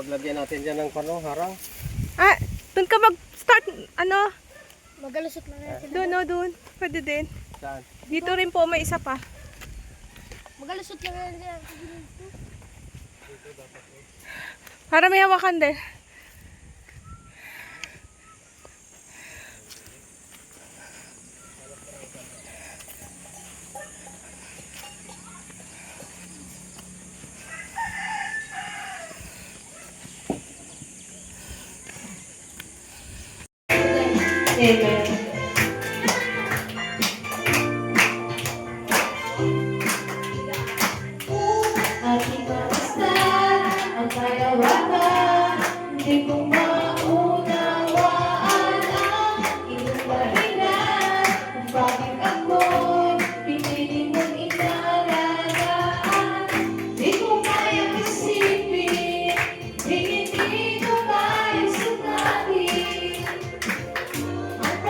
Paglagyan natin dyan ng pano, harang. Ah, doon ka mag-start, ano? Magalusot na natin. Doon, no, doon. Pwede din. Saan? Dito rin po, may isa pa. Magalusot lang natin. Para may hawakan din. Amen. Aking kamusta ang kalawakan, hindi ko maunawaan ang iyong dahilan kung bakit ako'y pinili mong inalagaan. Di ko kayang isipin, hindi ko kayang sukatin ang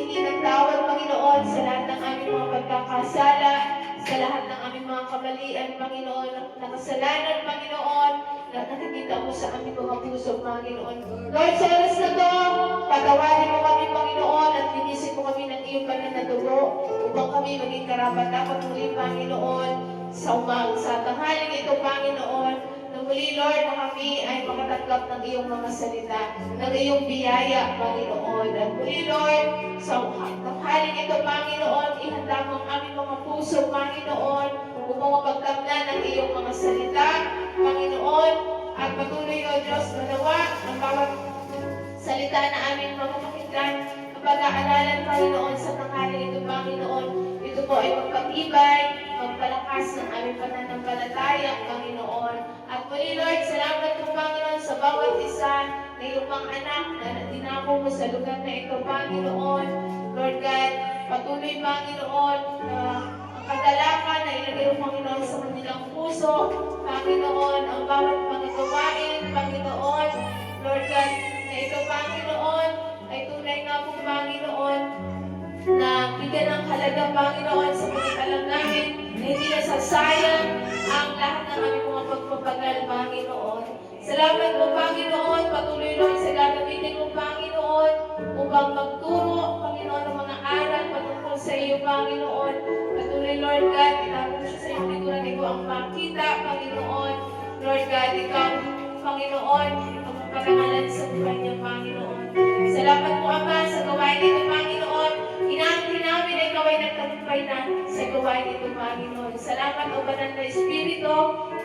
humingi ng tawad, Panginoon, sa lahat ng aming mga pagkakasala, sa lahat ng aming mga kamalian, Panginoon, na kasalanan, Panginoon, na nakikita mo sa aming mga puso, Panginoon. Lord, sa oras na to, patawarin mo kami, Panginoon, at linisin mo kami ng iyong banal na dugo, upang kami maging karapat-dapat muli, Panginoon, sa tanghaling ito, Panginoon, na muli, Lord, na kami ay makatanggap ng iyong mga salita, ng iyong biyaya, Panginoon. At muli, Lord, sa tanghaling ito, Panginoon, ihanda mo ang aming mga puso, Panginoon, upang mapagtamnan ng iyong mga salita, Panginoon, at patuloy, O Diyos, manawa ang bawat salita na aming mga pakinggan, ang pag-aaralan, Panginoon, sa tanghaling ito, Panginoon. Ito po ay magpatibay, magpalakas ng aming pananampalataya, Panginoon. At muli, Lord, salamat po, Panginoon, sa bawat isa na iyong mga anak na dinako mo sa lugar na ito, Panginoon. Lord God, patuloy, Panginoon, ang kagalakan na ilagay mo, Panginoon, sa kanilang puso, Panginoon, ang bawat mga gawain, Panginoon. Lord God, na ito, Panginoon, ay tunay nga po, Panginoon, na bigyan ng halaga, Panginoon, sa pagkakalam namin, na hindi nasasayang ang lahat ng aming mga pagpapagal, Panginoon. Salamat po, Panginoon, patuloy lang sa gagamitin mo, Panginoon, upang magturo, Panginoon, ng mga aral patungkol sa iyo, Panginoon. Patuloy, Lord God, itago siya sa iyong likuran, ikaw ang makita, Panginoon. Lord God, ikaw, Panginoon, ang parangalan sa buhay niya, Panginoon. Salamat po, Ama, sa gawain ito, Panginoon. Inaangkin namin na ikaw ay nagtagumpay na sa gawain ito, Panginoon. Salamat, O Banal na Espiritu.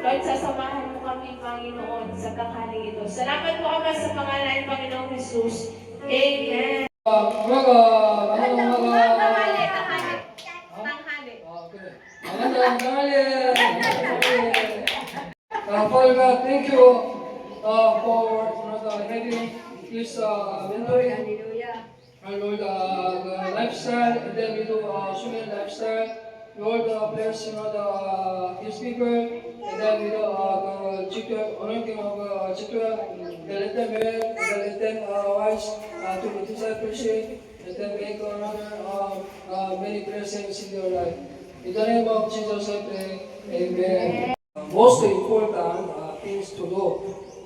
Lord, sasamahan mo kami, Panginoon, sa tanghaling ito. Salamat po, Ama, sa pangalan ng Panginoong Jesus. Amen. Father God, thank you for having this mentoring. Lord, the lifestyle, and then we do human lifestyle. Lord, bless his people, and then we do the chicken, anointing of chicken, then let them wear, and then let them wise to the discipleship, and then make another many blessings in their life. In the name of Jesus, I pray. Amen. Most important things to do.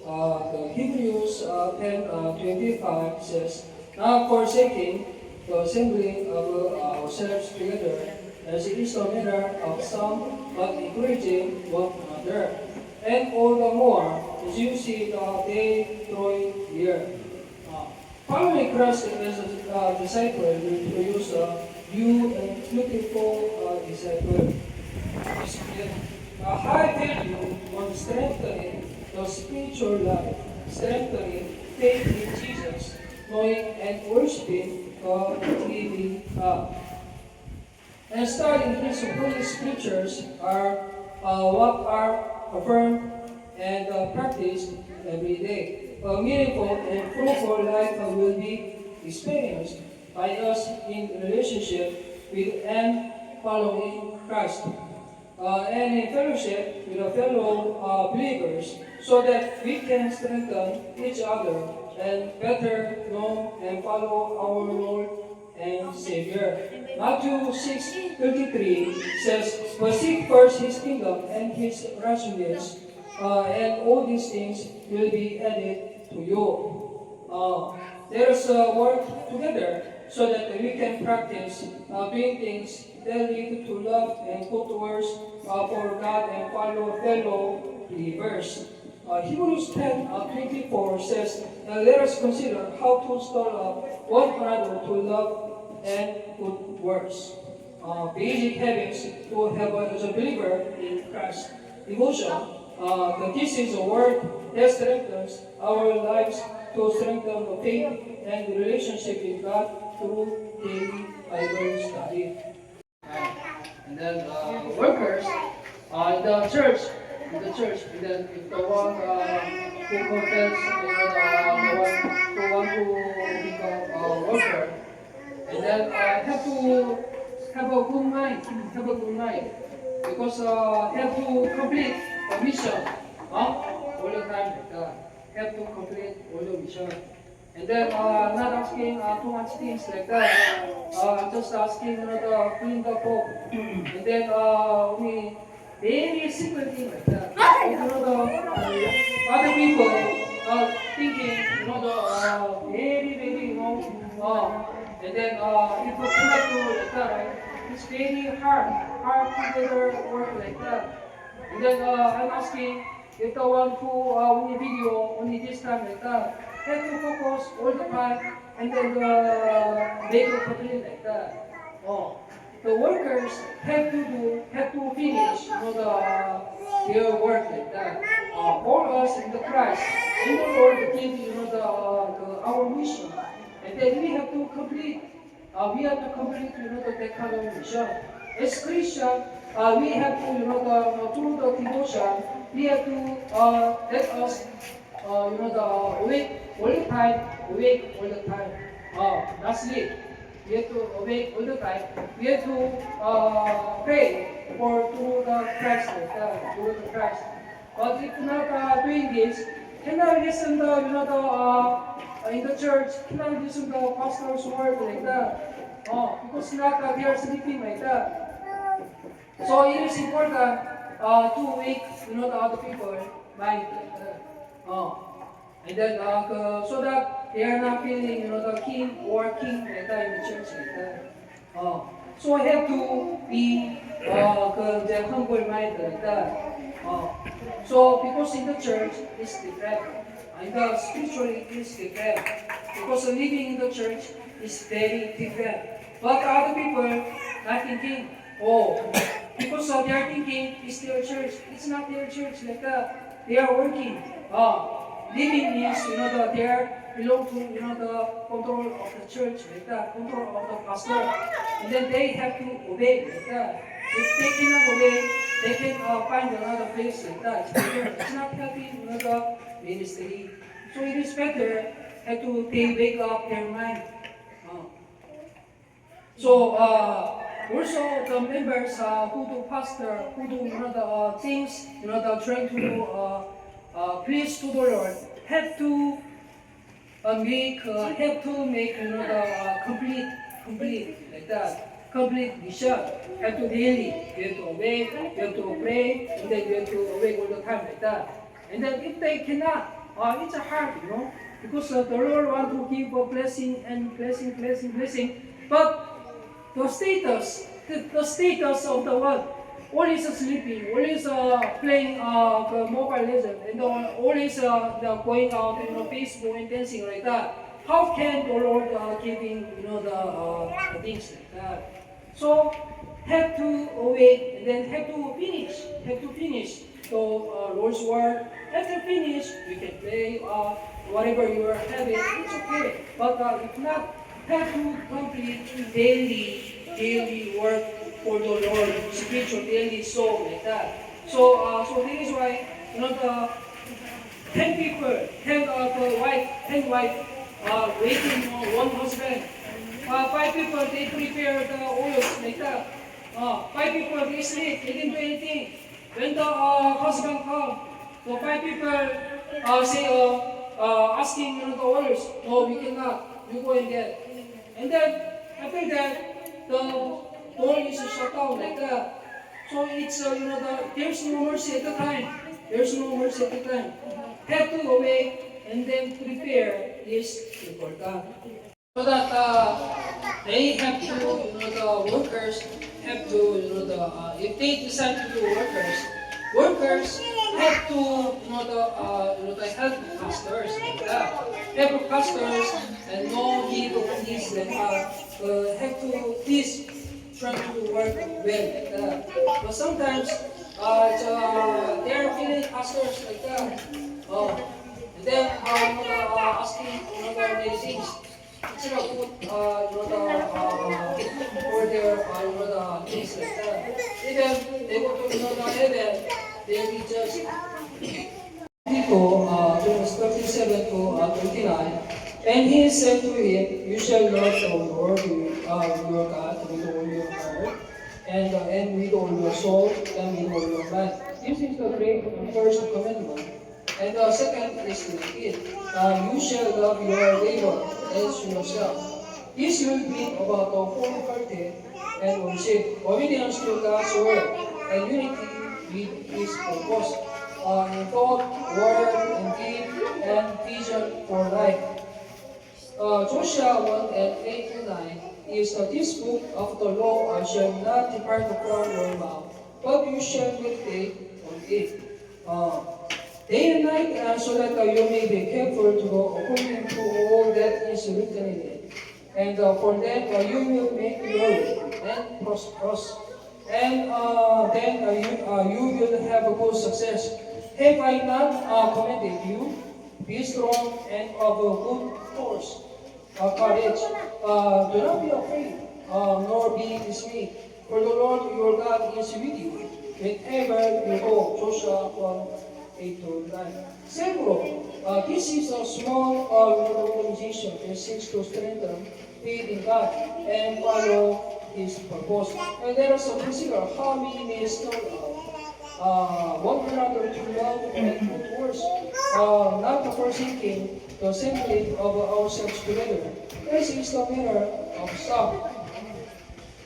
The Hebrews 10:25 says, "Not forsaking the assembling of ourselves together, as it is the manner of some, but encouraging one another. And all the more, as you see the day drawing near." Following Christ as a disciple will produce a new and beautiful disciple. A high value on strengthening the spiritual life, strengthening faith in Jesus, knowing and worshiping God living God. And studying His holy scriptures are what are affirmed and practiced every day. A meaningful and fruitful life will be experienced by us in relationship with and following Christ. And in fellowship with fellow believers, so that we can strengthen each other and better know and follow our Lord and Savior. Matthew 6:33 says, "But seek first His kingdom and His righteousness, and all these things will be added to you." Let us work together so that we can practice doing things that lead to love and good works for God and follow fellow believers. Hebrews 10:24 says, "Let us consider how to stir up one another to love and good works." Basic habits to have as a believer in Christ. Devotion. This is a word that strengthens our lives to strengthen the faith and the relationship with God through daily Bible study. And then workers in the church, and then if the one who confess, the one who want to become a worker, and then have to have a good mind, because have to complete the mission, all the time, have to complete all the mission. And then I'm not asking too much things like that. I'm just asking the clean the book. And then we very simple thing like that. The other people thinking the very and then if you cannot do like that, right? It's very hard together work like that. And then I'm asking if the one who only video only this time like that have to focus all the time and then make it complete like that. The workers have to finish their work like that. All us in the Christ, in the Lord give our mission, and then we have to complete. We have to complete the kind of mission. As Christian, we have to through the devotion, we have to let us the awake all the time, awake all the time. Not sleep. We have to awake all the time. We have to pray for to the Christ, to the Christ. But if not doing this, cannot listen the in the church, cannot listen the pastor's word like that. Because not they are sleeping like that. So it is important to wake the other people mind like that. And then so that they are not feeling the king working like that in the church like that. So I have to be the humble mind like that. So because in the church is different, and the spiritually is different. Because living in the church is very different. But other people are thinking, because they are thinking it's their church. It's not their church like that. They are working. Living means that they are belong to the control of the church like that, control of the pastor, and then they have to obey like that. If they cannot obey, they can find another place like that. It's not helping the ministry. So it is better to wake up their mind. So also the members who do pastor, who do the things, trying to please to the Lord, have to make the complete like that, complete mission. Have to daily, you have to obey, you have to pray, and then you have to obey all the time like that. And then if they cannot, it's hard, because the Lord want to give a blessing and blessing, but the status of the one, always sleeping, always playing the Mobile Legends, and always going out Facebook and dancing like that. How can the Lord giving the things like that? So have to wait and then have to finish the Lord's word. After finish, you can play whatever you are having. It's okay. But if not, have to complete daily work for the Lord, spiritual daily soul like that. So this is why the 10 people, 10 wife waiting on one husband. 5 people they prepare the oils like that. 5 people they sleep, they didn't do anything. When the husband comes, the 5 people say asking the oils, no, we cannot. You go and get. And then after that, the door is shut down like that. So it's there's no mercy at the time. There's no mercy at the time. Have to awake and then prepare is important. So that they have to, the workers have to, if they decide to do workers have to, help pastors like that. Help pastors and no give this like have to this try to work well like that. But sometimes they are feeling pastors like that. And then asking many things. It's not good for their things like that. Even they go to heaven, they will be judged. Verse 37 to 39. And he said to him, you shall love the Lord your God with all your heart, and with all your soul, and with all your mind. This is the great first commandment. And the second is repeat. You shall love your neighbor as yourself. This will bring about the wholehearted and worship, obedience to God's word, and unity with His purpose, in thought, word, and deed, and vision for life. Joshua 1 and 8 to 9 is this book of the law shall not depart from your mouth, but you shall meditate on it. Day and night, so that you may be careful to go according to all that is written in it. And for that you will make glory and prosperous. And then you will have a good success. Have I not commanded you? Be strong and of a good course. Courage. Do not be afraid, nor be dismayed. For the Lord your God is with you wherever you go. Joshua 1:8 to 9. Several. This is a small organization that seeks to strengthen faith in God and follow His purpose. And let us consider how we may start one another to love and good works, not forsaking the assembling of ourselves together, as is the manner of some,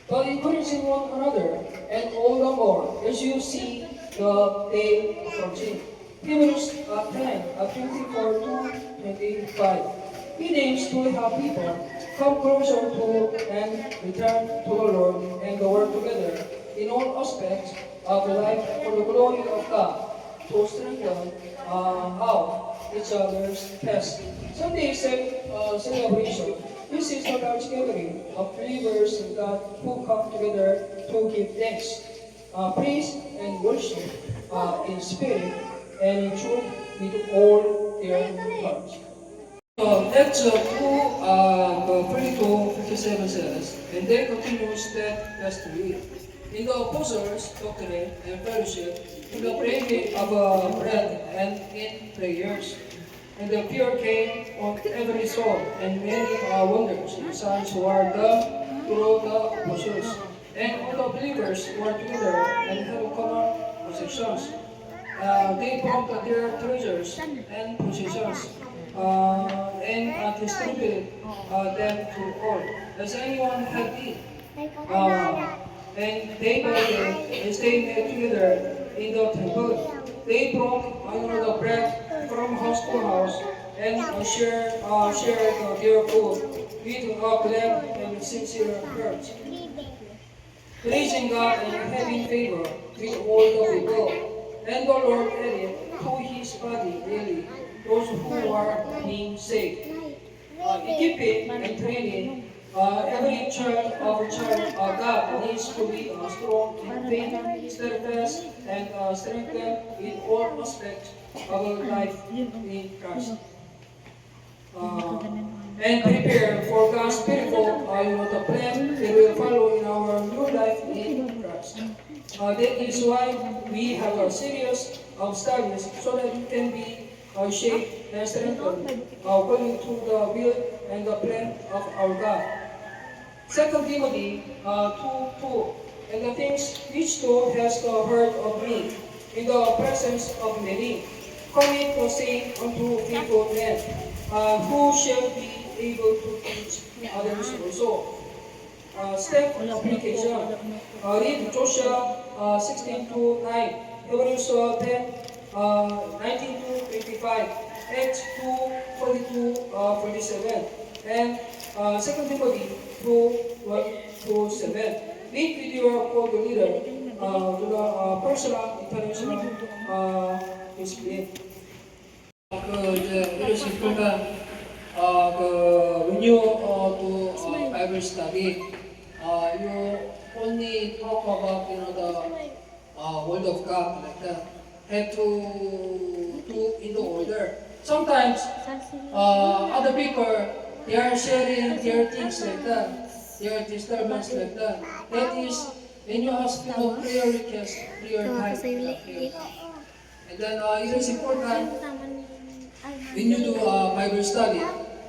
but encouraging one another, and all the more as you see the day approaching. Hebrews 10:24 to 25. He names to help people come closer to and return to the Lord and work together in all aspects of life for the glory of God, to strengthen out each other's faith. Sunday celebration. This is a large gathering of believers in God who come together to give thanks, praise, and worship in spirit and in truth with all their hearts. Acts 2:42-57 says, and then continues that history. In the apostles' doctrine and fellowship, in the breaking of bread and in prayers, and the fear came on every soul, and many wonders and signs were done through the apostles. And all the believers were together and had common possessions. They brought their treasures and possessions and distributed them to all, as anyone had need. And day by day, as they met together in the temple, they broke the bread from house to house and shared their food with a glad and sincere heart, praising God and having favor with all the people. And the Lord added to His body daily those who are being saved. Equipping and training every child of God needs to be strong in faith, steadfast, and strengthened in all aspects of life in Christ. And prepare for God's beautiful the plan that will follow in our new life in Christ. That is why we have a series of studies so that we can be shaped and strengthened according to the will and the plan of our God. 2 Timothy 2:2. And the things which thou hast heard of me in the presence of many, commit to say unto faithful men, who shall be able to teach others also. Step application. Read Joshua 16:9, Hebrews 10:19-25, Acts 2:42-47, and 2 Timothy 2:1-7. Meet with your code leader to the personal international discipline. 이것이 그러니까 when you do Bible study, you only talk about the Word of God like that. Have to do in the order. Sometimes other people they are sharing their things like that, their disturbance like that. That is when you ask for prayer request, prayer time. And then it is important when you do Bible study.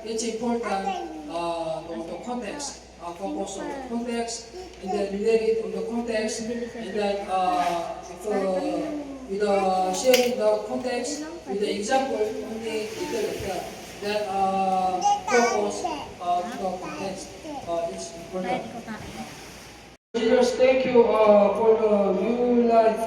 It's important the context, focus on the context, and then relate it on the context, and then with sharing the context, with the example, only ito like that. That focus to the context. It's important. Jesus, thank you for the new life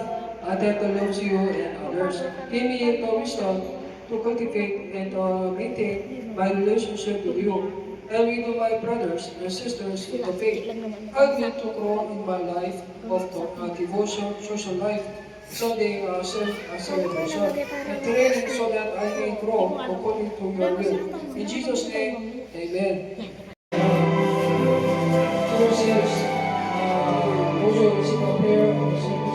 that loves you and others. Give me the wisdom to cultivate and maintain my relationship with you. And with my brothers and sisters in the faith. Help me to grow in my life of devotion, social life, Sunday celebration, and training so that I may grow according to your will. In Jesus' name, amen. Cheers. Also, receive a prayer of the saints.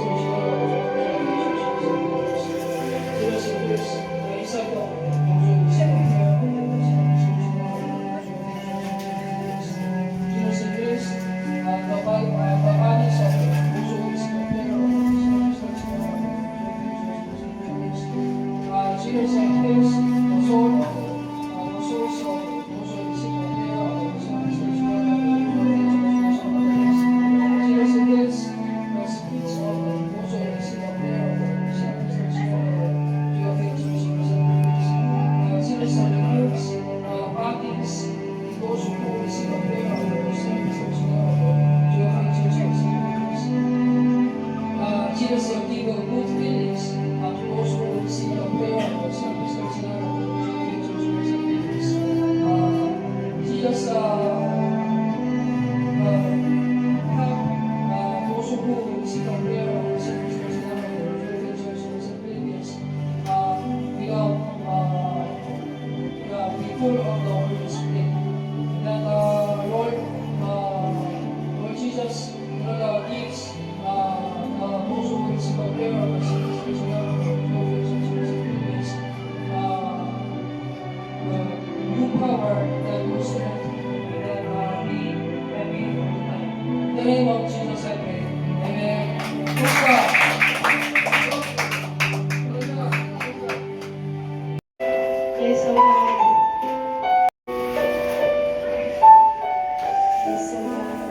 Jesus give a good feelings to those who receive the prayer of the saints. Jesus help those who receive the prayer of the saints be full of the Holy Spirit. That Lord Jesus, gives those who receive the prayer of the saints new power that will strengthen that we in the name of Jesus I pray. Amen. Praise God. Praise the Lord. Praise the Lord.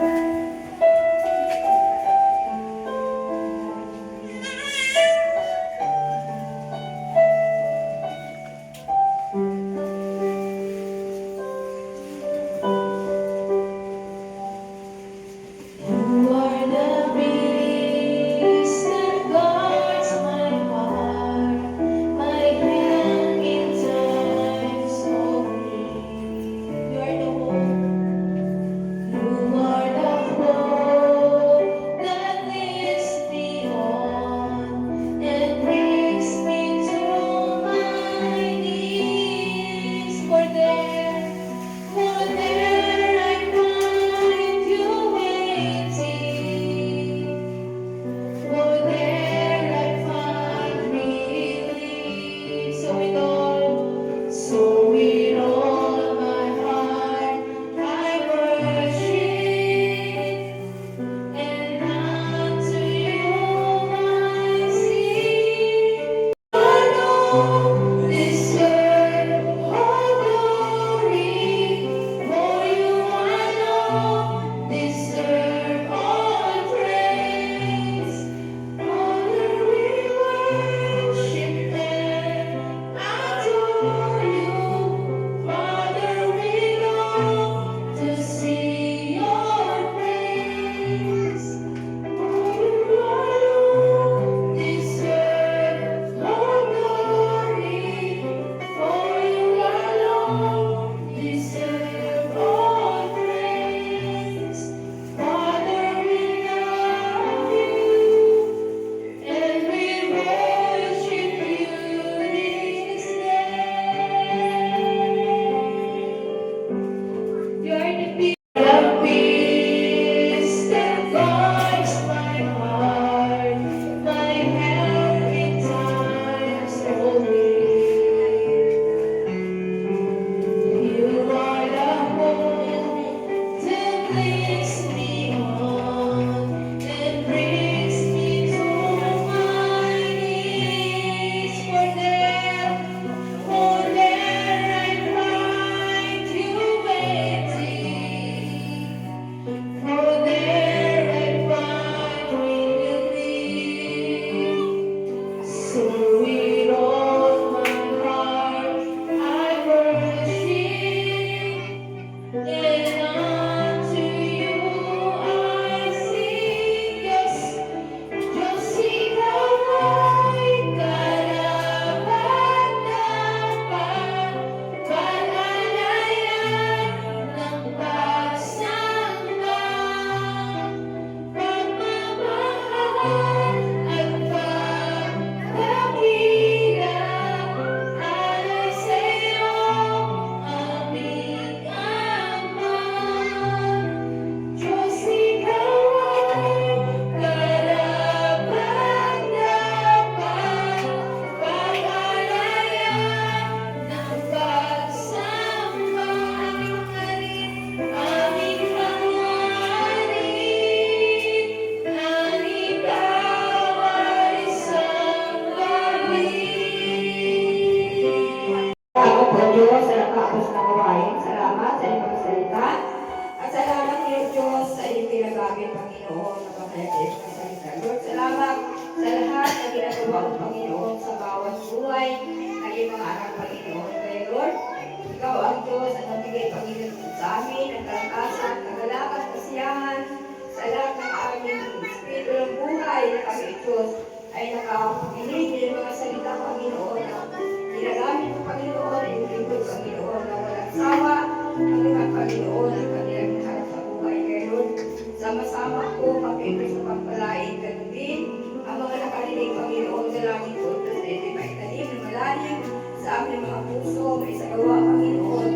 You are the reason Diyos ay nakakinig din mga salita, Panginoon, na ginagamit ng Panginoon, yung lingkod, Panginoon, na walang sawa, ang Panginoon, ang kanilang harap sa buhay. Ngayon, sama-sama po, pag-ibig sa pagpalain, ganun din, ang mga nakarinig, Panginoon, sa langit po, kasi ito may tanim na malalim sa aming mga puso, may sagawa, Panginoon,